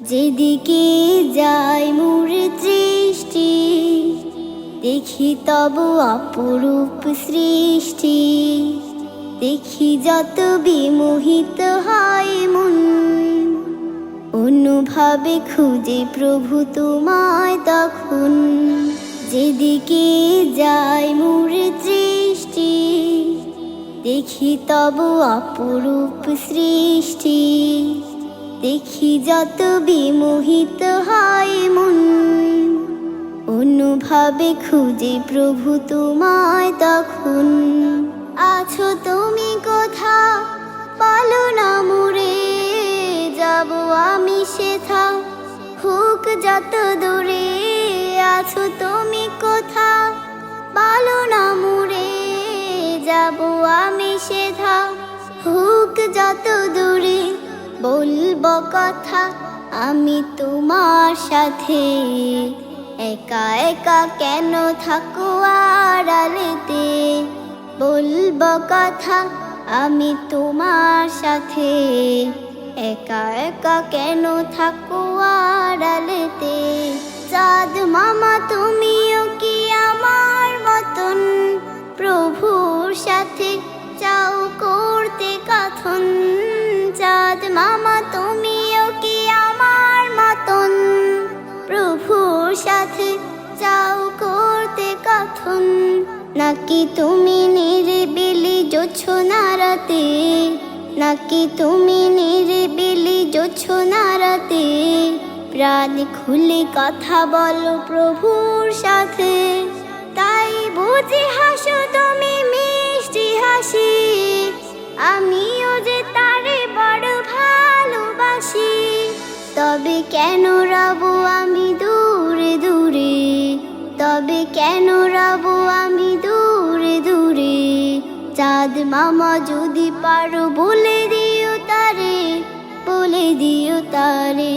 যেদিকে যায় মোর দৃষ্টি, দেখি তব অপরূপ সৃষ্টি। দেখি যত বিমোহিত হয় মন, অনুভাবে খুঁজে প্রভু তোমায় তখন। যেদিকে যায় মোর দৃষ্টি, দেখি তব অপরূপ সৃষ্টি। দেখি যত বিমোহিত হয় মন, অনুভাবে খুঁজে প্রভু তোমায় তখন। আছো তুমি কোথা বলো না মোরে, যাব আমি সেথা হোক যত দূরে। আছো তুমি কোথা বলো না মোরে, যাব আমি সেথা হোক যত দূরে। বলবো কথা আমি তোমার সাথে, একা একা কেন থাকো আড়ালেতে। বলবো কথা আমি তোমার সাথে, একা একা কেন থাকো আড়ালেতে। চাঁদ মামা তুমিও কি আমার মতন, প্রভুর সাথে চাও করতে কথন। চাঁদ মামা তুমিও কি আমার মতন, প্রভুর সাথে চাও করতে কথন। নাকি তুমি নিরিবিলি জোছনা রাতে, নাকি তুমি নিরিবিলি জোছনা রাতে। প্রাণ খুলে কথা বলো প্রভুর সাথে, তাই বুঝি হাসো তুমি মিষ্টি হাসি। আমিও যে তারে বড় ভালোবাসি, তবে কেন রব আমি দূরে দূরে। তবে কেন রব আমি দূরে দূরে। চাঁদ মামা যদি পারো বলে দিও তারে, বলে দিও তারে।